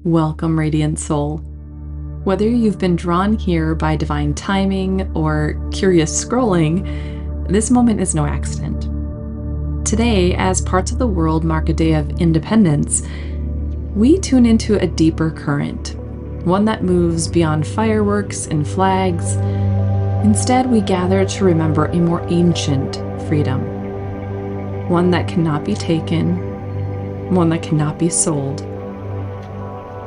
Welcome, Radiant Soul. Whether you've been drawn here by divine timing or curious scrolling, this moment is no accident. Today, as parts of the world mark a day of independence, we tune into a deeper current, one that moves beyond fireworks and flags. Instead, we gather to remember a more ancient freedom, one that cannot be taken, one that cannot be sold,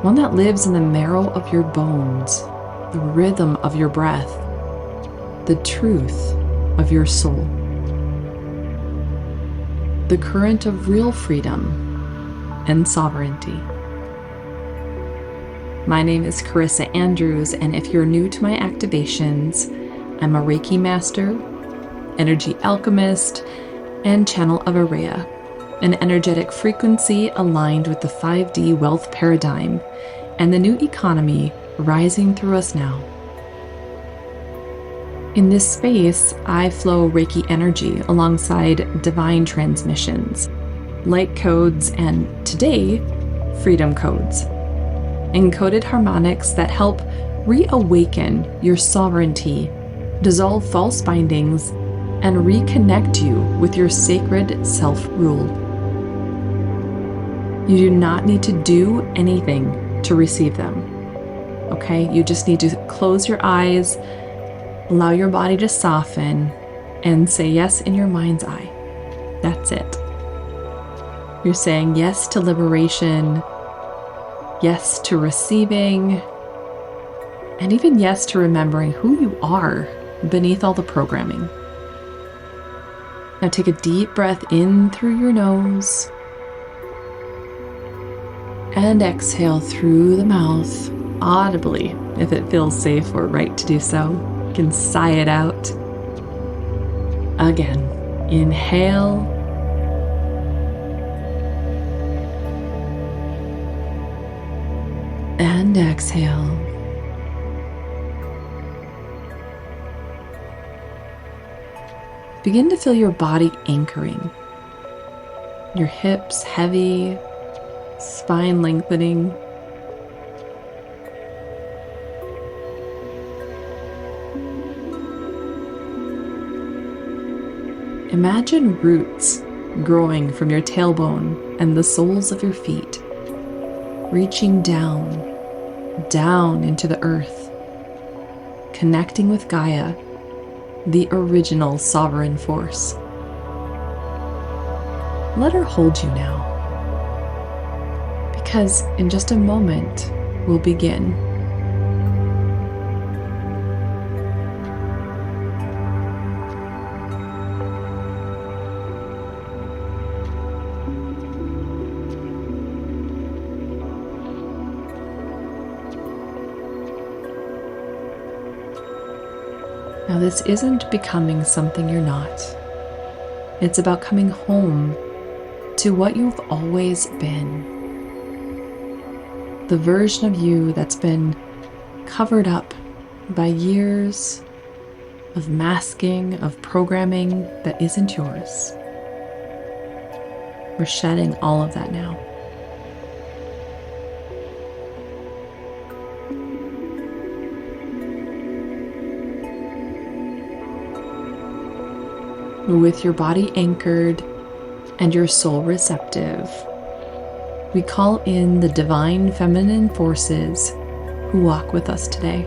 one that lives in the marrow of your bones, the rhythm of your breath, the truth of your soul. The current of real freedom and sovereignty. My name is Carissa Andrews, and if you're new to my activations, I'm a Reiki master, energy alchemist, and channel of Araya, an energetic frequency aligned with the 5D wealth paradigm and the new economy rising through us now. In this space, I flow Reiki energy alongside divine transmissions, light codes, and today, freedom codes. Encoded harmonics that help reawaken your sovereignty, dissolve false bindings, and reconnect you with your sacred self-rule. You do not need to do anything to receive them, okay? You just need to close your eyes, allow your body to soften, and say yes in your mind's eye. That's it. You're saying yes to liberation, yes to receiving, and even yes to remembering who you are beneath all the programming. Now take a deep breath in through your nose and exhale through the mouth audibly if it feels safe or right to do so. You can sigh it out. Again, inhale. And exhale. Begin to feel your body anchoring. Your hips heavy, spine lengthening. Imagine roots growing from your tailbone and the soles of your feet, reaching down into the earth, connecting with Gaia, the original sovereign force. Let her hold you now, because in just a moment we'll begin. Now, this isn't becoming something you're not. It's about coming home to what you've always been. The version of you that's been covered up by years of masking, of programming that isn't yours. We're shedding all of that now. With your body anchored and your soul receptive, we call in the divine feminine forces who walk with us today.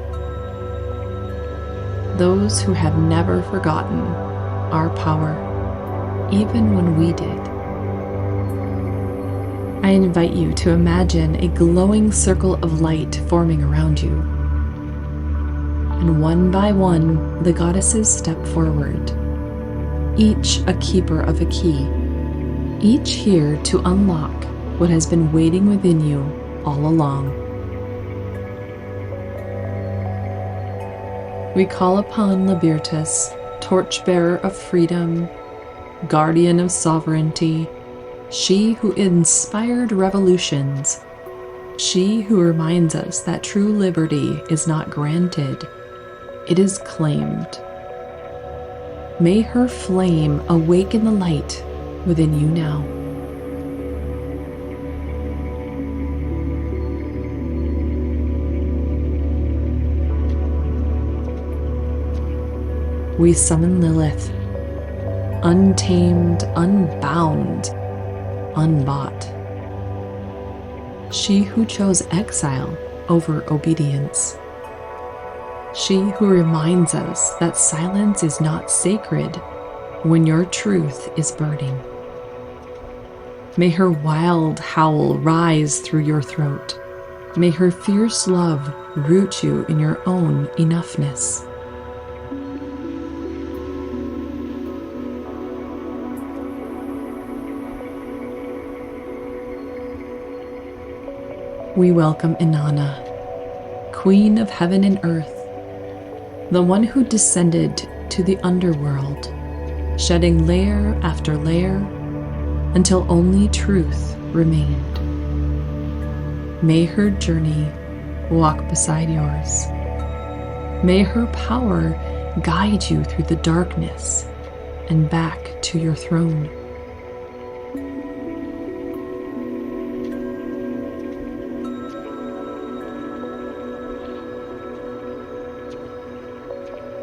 Those who have never forgotten our power, even when we did. I invite you to imagine a glowing circle of light forming around you. And one by one, the goddesses step forward, each a keeper of a key, each here to unlock what has been waiting within you all along. We call upon Libertas, torchbearer of freedom, guardian of sovereignty, she who inspired revolutions, she who reminds us that true liberty is not granted, it is claimed. May her flame awaken the light within you now. we summon Lilith, untamed, unbound, unbought. She who chose exile over obedience. She who reminds us that silence is not sacred when your truth is burning. May her wild howl rise through your throat. May her fierce love root you in your own enoughness. We welcome Inanna, Queen of Heaven and Earth, the one who descended to the underworld, shedding layer after layer until only truth remained. May her journey walk beside yours. May her power guide you through the darkness and back to your throne.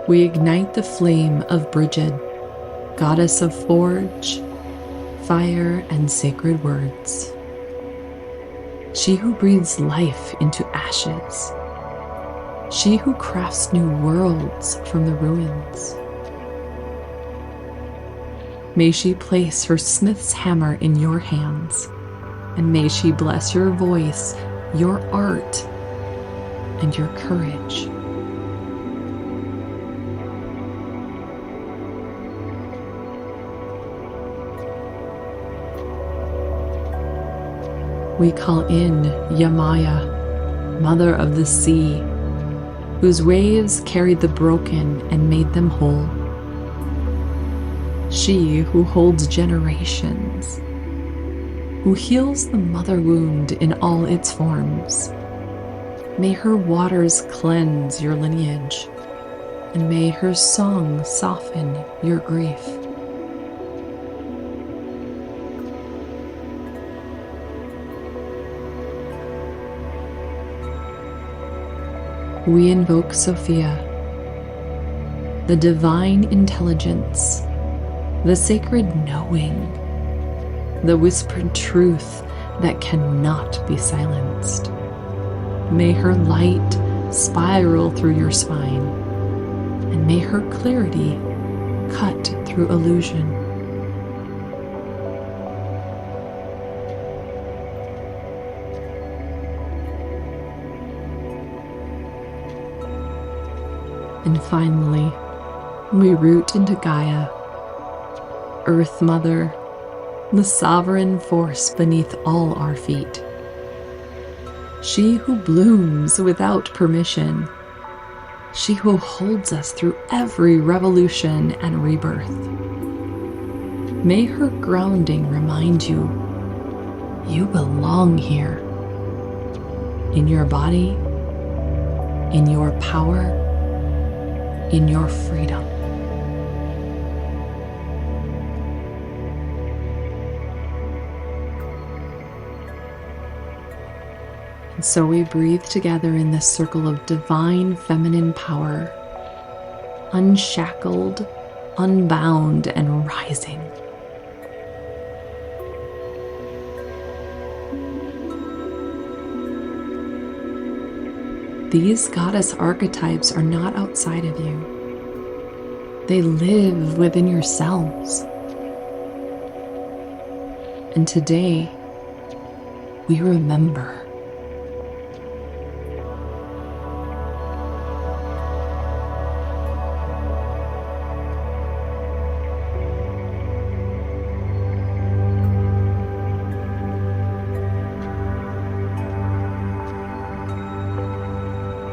We ignite the flame of Brigid, goddess of forge, fire, and sacred words. She who breathes life into ashes. She who crafts new worlds from the ruins. May she place her smith's hammer in your hands, and may she bless your voice, your art, and your courage. We call in Yemaya, Mother of the Sea, whose waves carried the broken and made them whole. She who holds generations, who heals the mother wound in all its forms. May her waters cleanse your lineage, and may her song soften your grief. We invoke Sophia, the divine intelligence, the sacred knowing, the whispered truth that cannot be silenced. May her light spiral through your spine, and may her clarity cut through illusion. And finally, we root into Gaia, Earth Mother, the sovereign force beneath all our feet. She who blooms without permission. She who holds us through every revolution and rebirth. May her grounding remind you, you belong here, in your body, in your power, in your freedom. And so we breathe together in this circle of divine feminine power, unshackled, unbound, and rising. These goddess archetypes are not outside of you. They live within yourselves. And today, we remember.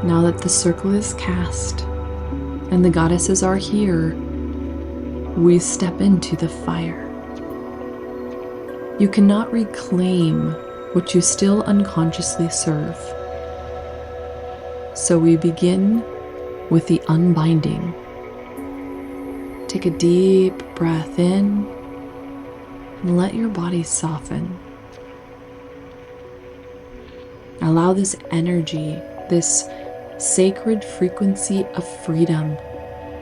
Now that the circle is cast and the goddesses are here, we step into the fire. You cannot reclaim what you still unconsciously serve. So we begin with the unbinding. Take a deep breath in and let your body soften. Allow this energy, this sacred frequency of freedom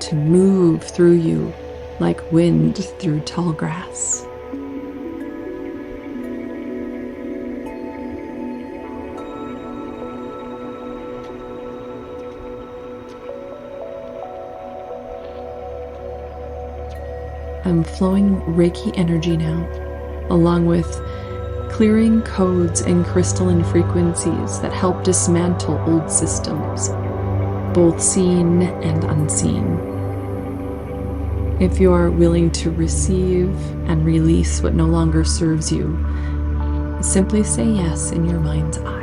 to move through you like wind through tall grass. I'm flowing Reiki energy now, along with clearing codes and crystalline frequencies that help dismantle old systems, both seen and unseen. If you're willing to receive and release what no longer serves you, simply say yes in your mind's eye.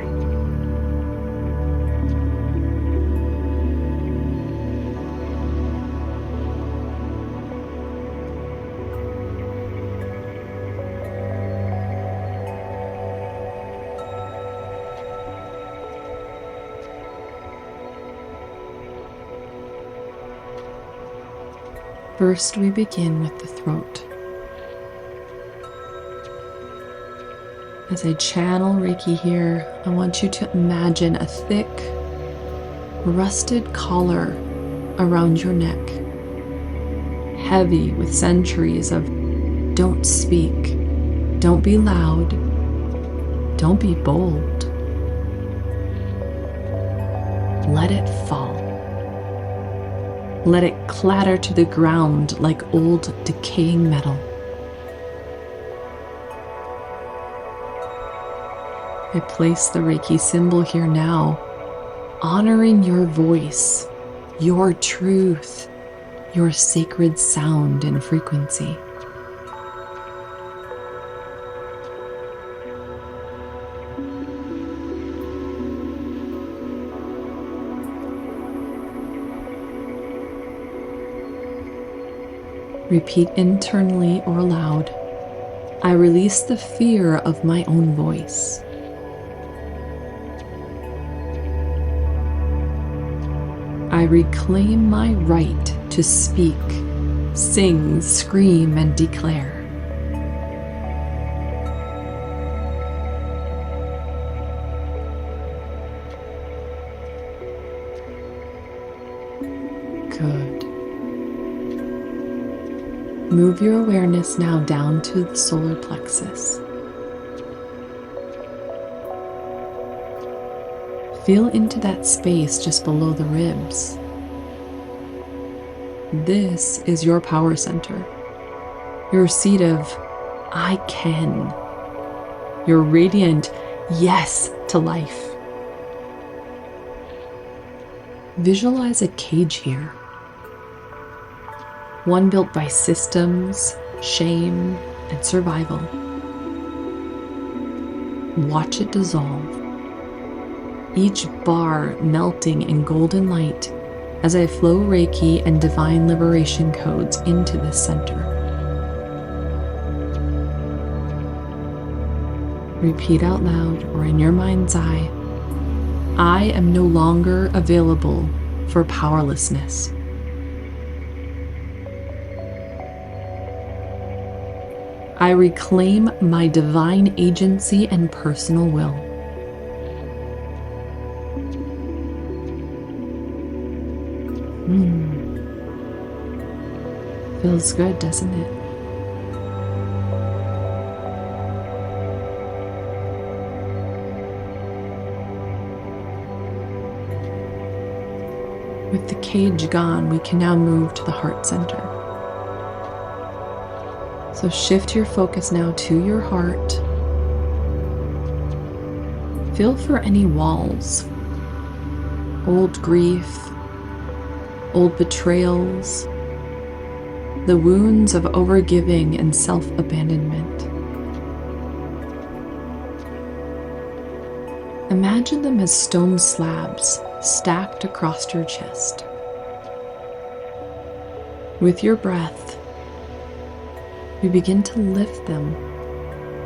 First, we begin with the throat. As I channel Reiki here, I want you to imagine a thick, rusted collar around your neck, heavy with centuries of don't speak, don't be loud, don't be bold. Let it fall. Let it clatter to the ground like old, decaying metal. I place the Reiki symbol here now, honoring your voice, your truth, your sacred sound and frequency. Repeat internally or aloud, I release the fear of my own voice. I reclaim my right to speak, sing, scream, and declare. Good. Move your awareness now down to the solar plexus. Feel into that space just below the ribs. This is your power center, your seat of I can, your radiant yes to life. Visualize a cage here. One built by systems, shame, and survival. Watch it dissolve, each bar melting in golden light as I flow Reiki and divine liberation codes into this center. Repeat out loud or in your mind's eye, I am no longer available for powerlessness. I reclaim my divine agency and personal will. Feels good, doesn't it? With the cage gone, we can now move to the heart center. So shift your focus now to your heart. Feel for any walls, old grief, old betrayals, the wounds of overgiving and self-abandonment. Imagine them as stone slabs stacked across your chest. With your breath, we begin to lift them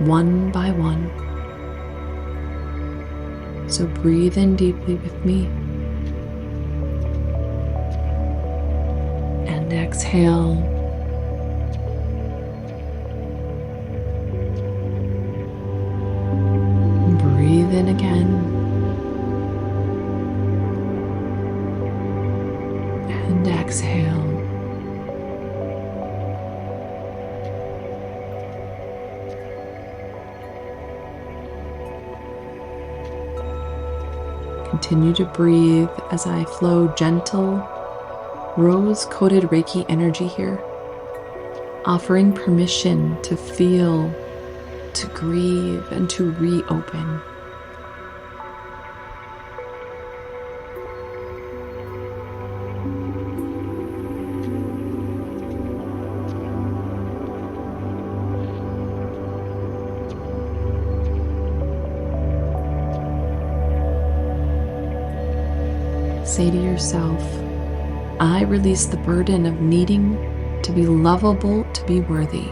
one by one. So breathe in deeply with me. And exhale. Breathe in again. And exhale. Continue to breathe as I flow gentle, rose-coated Reiki energy here, offering permission to feel, to grieve, and to reopen. Say to yourself, I release the burden of needing to be lovable to be worthy.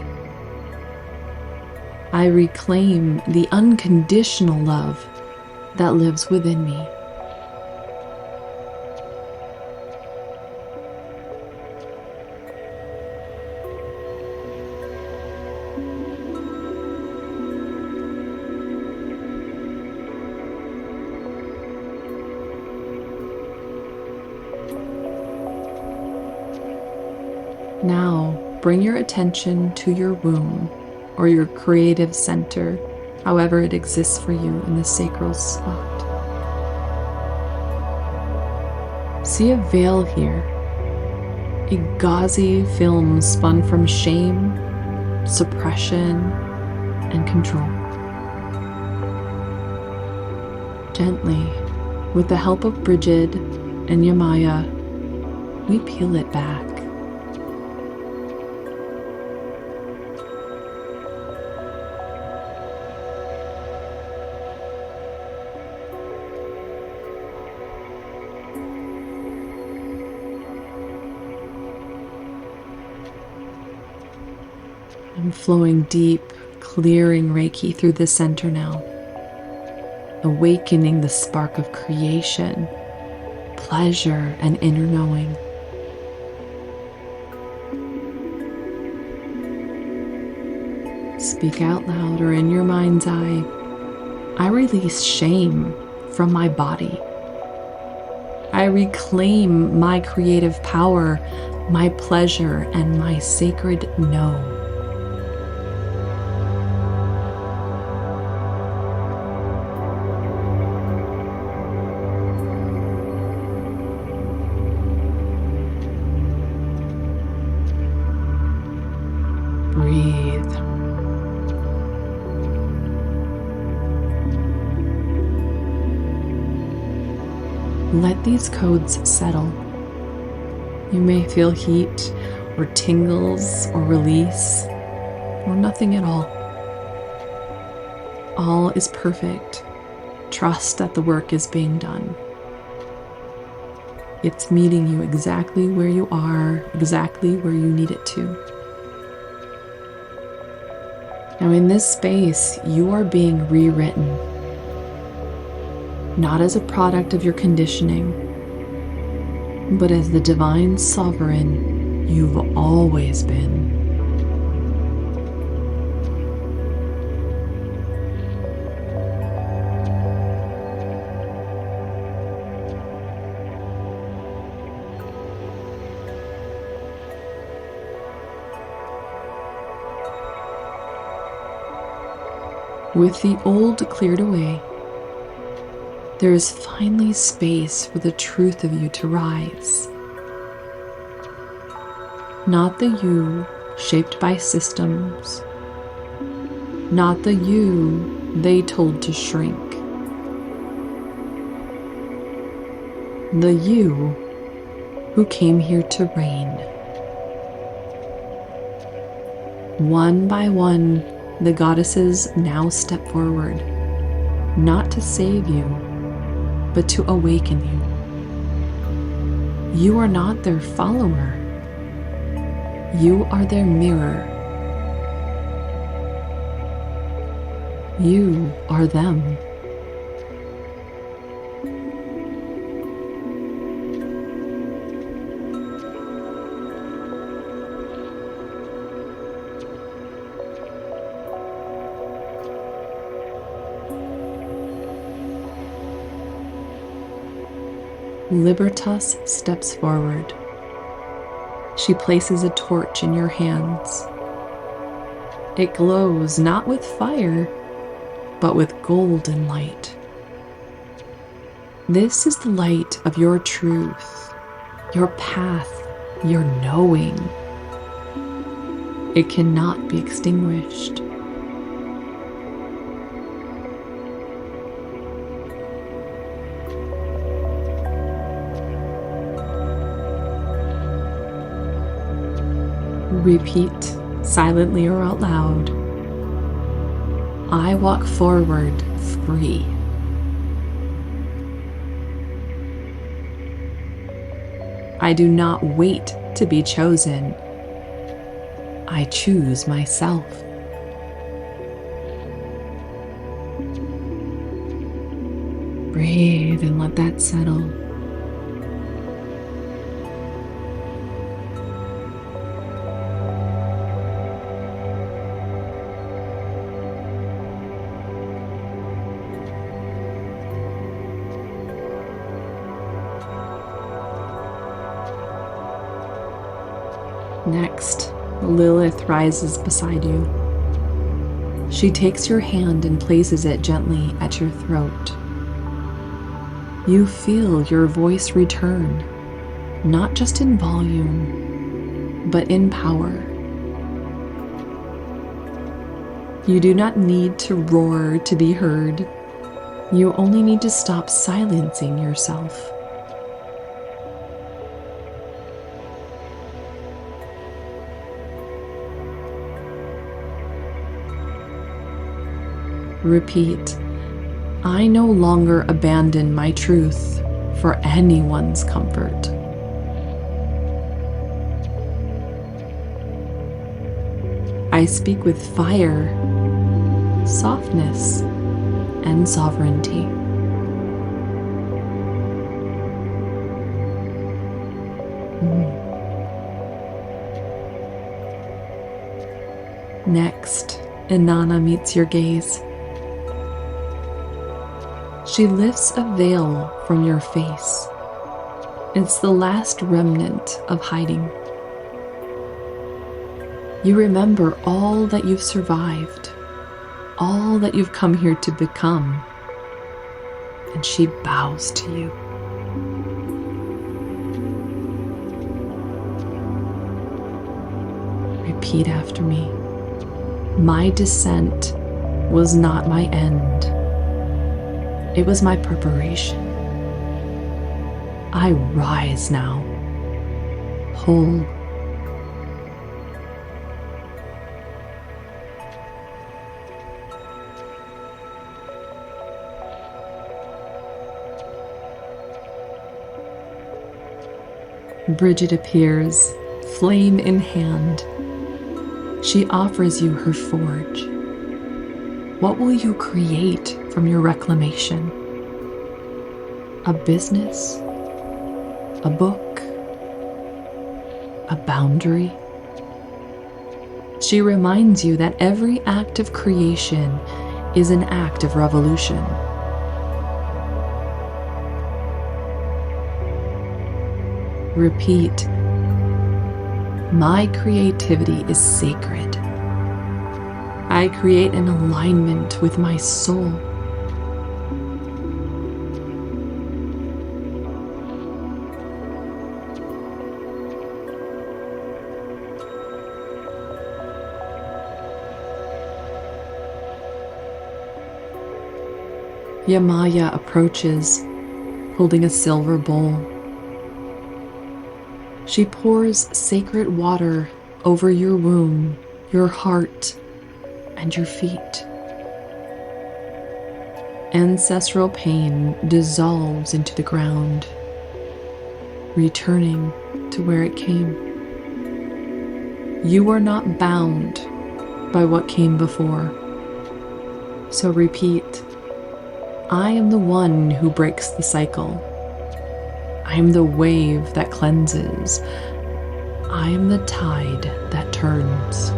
I reclaim the unconditional love that lives within me. Now, bring your attention to your womb or your creative center, however it exists for you in the sacral spot. See a veil here, a gauzy film spun from shame, suppression, and control. Gently, with the help of Brigid and Yemaya, we peel it back. I'm flowing deep, clearing Reiki through the center now, awakening the spark of creation, pleasure, and inner knowing. Speak out loud or in your mind's eye, I release shame from my body. I reclaim my creative power, my pleasure, and my sacred no. Breathe. Let these codes settle. You may feel heat or tingles or release or nothing at all. All is perfect. Trust that the work is being done. It's meeting you exactly where you are, exactly where you need it to. Now in this space, you are being rewritten, not as a product of your conditioning, but as the divine sovereign you've always been. With the old cleared away, there is finally space for the truth of you to rise. Not the you shaped by systems, not the you they told to shrink. The you who came here to reign. One by one, the goddesses now step forward, not to save you, but to awaken you. You are not their follower. You are their mirror. You are them. Libertas steps forward. She places a torch in your hands. It glows not with fire, but with golden light. This is the light of your truth, your path, your knowing. It cannot be extinguished. Repeat silently or out loud. I walk forward free. I do not wait to be chosen. I choose myself. Breathe and let that settle. Next, Lilith rises beside you. She takes your hand and places it gently at your throat. You feel your voice return, not just in volume, but in power. You do not need to roar to be heard. You only need to stop silencing yourself. Repeat, I no longer abandon my truth for anyone's comfort. I speak with fire, softness, and sovereignty. Next, Inanna meets your gaze. She lifts a veil from your face. It's the last remnant of hiding. You remember all that you've survived, all that you've come here to become, and she bows to you. Repeat after me. My descent was not my end. It was my preparation. I rise now, whole. Brigid appears, flame in hand. She offers you her forge. What will you create from your reclamation? A business? A book? A boundary? She reminds you that every act of creation is an act of revolution. Repeat, my creativity is sacred. I create an alignment with my soul. Yemaya approaches, holding a silver bowl. She pours sacred water over your womb, your heart, and your feet. Ancestral pain dissolves into the ground, returning to where it came. You are not bound by what came before. So repeat, I am the one who breaks the cycle. I am the wave that cleanses. I am the tide that turns.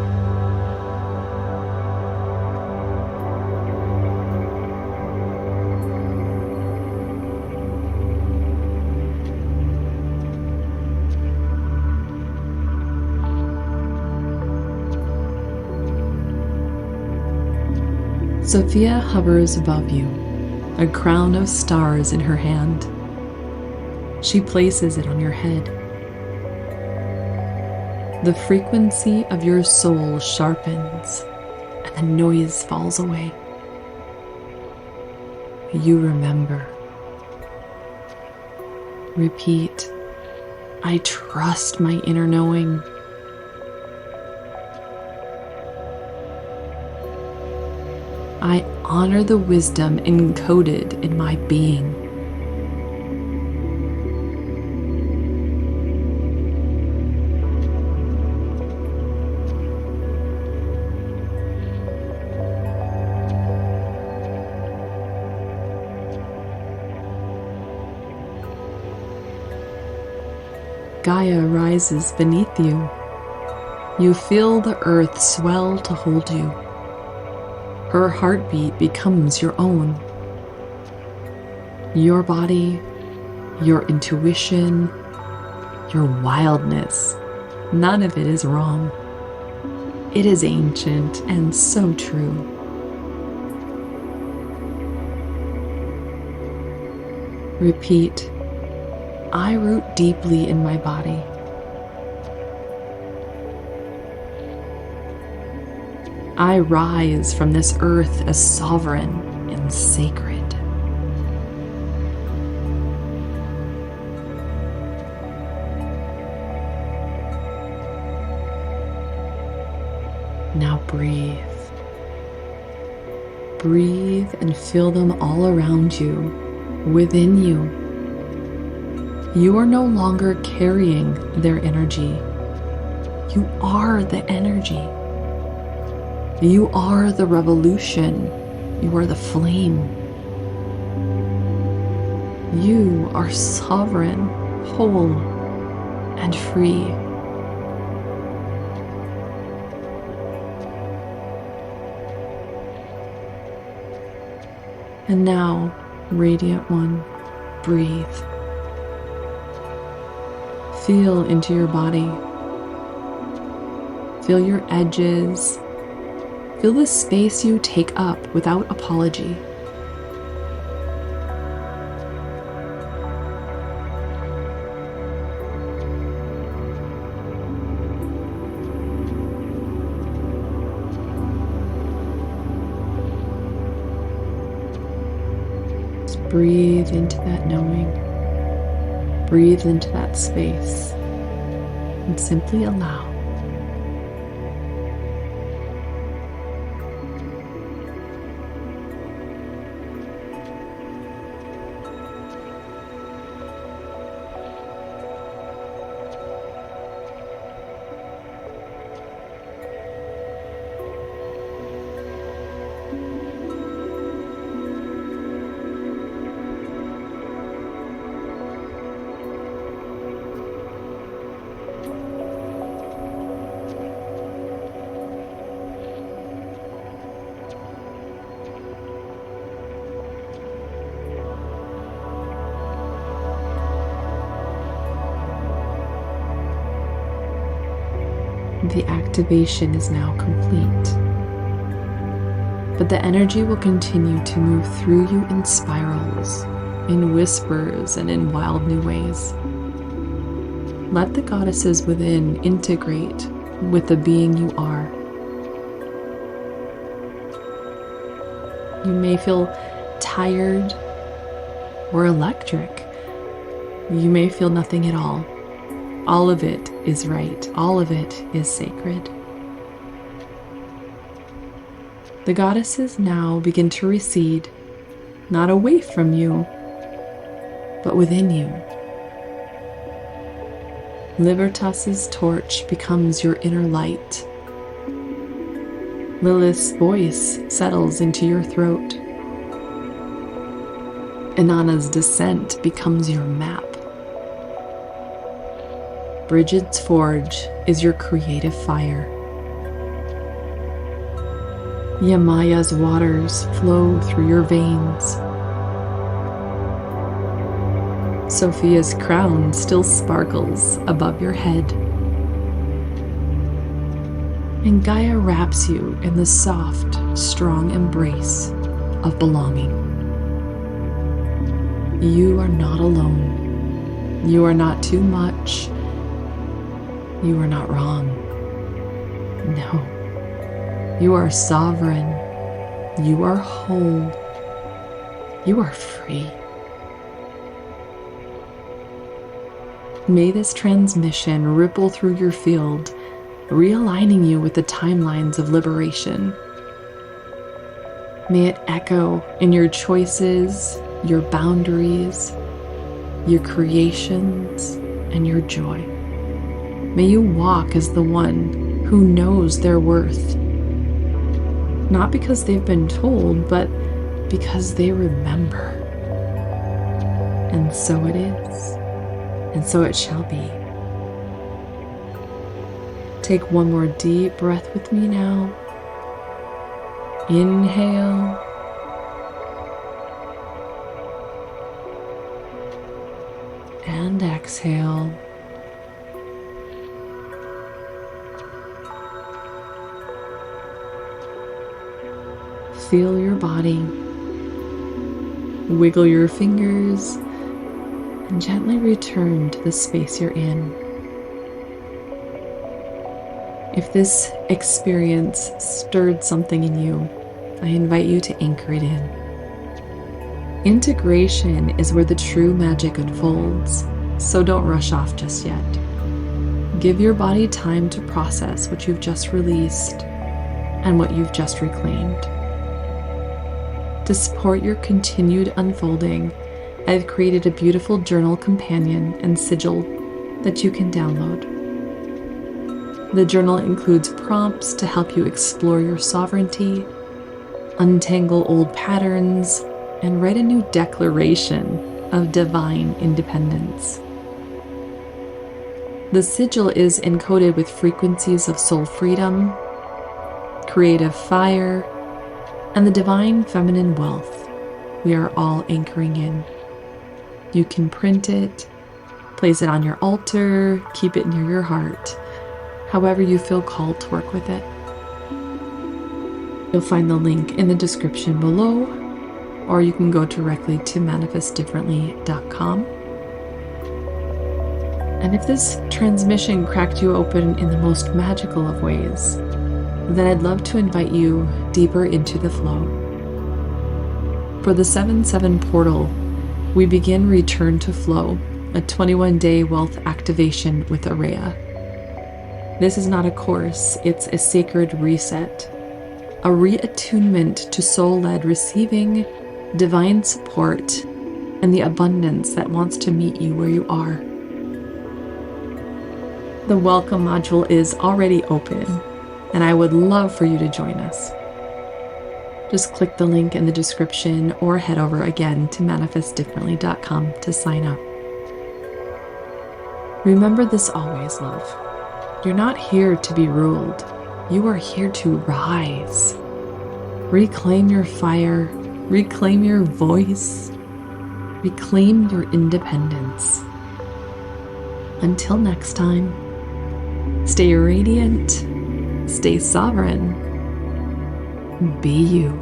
Sophia hovers above you, a crown of stars in her hand. She places it on your head. The frequency of your soul sharpens, and the noise falls away. You remember. Repeat, I trust my inner knowing. I honor the wisdom encoded in my being. Gaia rises beneath you. You feel the earth swell to hold you. Her heartbeat becomes your own. Your body, your intuition, your wildness, none of it is wrong. It is ancient and so true. Repeat, I root deeply in my body. I rise from this earth as sovereign and sacred. Now breathe. Breathe and feel them all around you, within you. You are no longer carrying their energy. You are the energy. You are the revolution. You are the flame. You are sovereign, whole, and free. And now, Radiant One, breathe. Feel into your body. Feel your edges. Feel the space you take up without apology. Just breathe into that knowing. Breathe into that space and simply allow. The activation is now complete, but the energy will continue to move through you in spirals, in whispers, and in wild new ways. Let the goddesses within integrate with the being you are. You may feel tired or electric. You may feel nothing at all. All of it is right. All of it is sacred. The goddesses now begin to recede, not away from you, but within you. Libertas's torch becomes your inner light. Lilith's voice settles into your throat. Inanna's descent becomes your map. Brigid's forge is your creative fire. Yemaya's waters flow through your veins. Sophia's crown still sparkles above your head. And Gaia wraps you in the soft, strong embrace of belonging. You are not alone. You are not too much. You are not wrong. No. You are sovereign. You are whole. You are free. May this transmission ripple through your field, realigning you with the timelines of liberation. May it echo in your choices, your boundaries, your creations, and your joy. May you walk as the one who knows their worth. Not because they've been told, but because they remember. And so it is, and so it shall be. Take one more deep breath with me now. Inhale. And exhale. Feel your body. Wiggle your fingers and gently return to the space you're in. If this experience stirred something in you, I invite you to anchor it in. Integration is where the true magic unfolds, so don't rush off just yet. Give your body time to process what you've just released and what you've just reclaimed. To support your continued unfolding, I've created a beautiful journal companion and sigil that you can download. The journal includes prompts to help you explore your sovereignty, untangle old patterns, and write a new declaration of divine independence. The sigil is encoded with frequencies of soul freedom, creative fire, and the divine feminine wealth we are all anchoring in. You can print it, place it on your altar, keep it near your heart, however you feel called to work with it. You'll find the link in the description below, or you can go directly to manifestdifferently.com. And if this transmission cracked you open in the most magical of ways, then I'd love to invite you deeper into the flow. For the 7/7 portal, we begin Return to Flow, a 21-day wealth activation with Araya. This is not a course, it's a sacred reset, a reattunement to soul-led receiving, divine support, and the abundance that wants to meet you where you are. The welcome module is already open, and I would love for you to join us. Just click the link in the description or head over again to manifestdifferently.com to sign up. Remember this always, love. You're not here to be ruled. You are here to rise. Reclaim your fire. Reclaim your voice. Reclaim your independence. Until next time, stay radiant. Stay sovereign. Be you.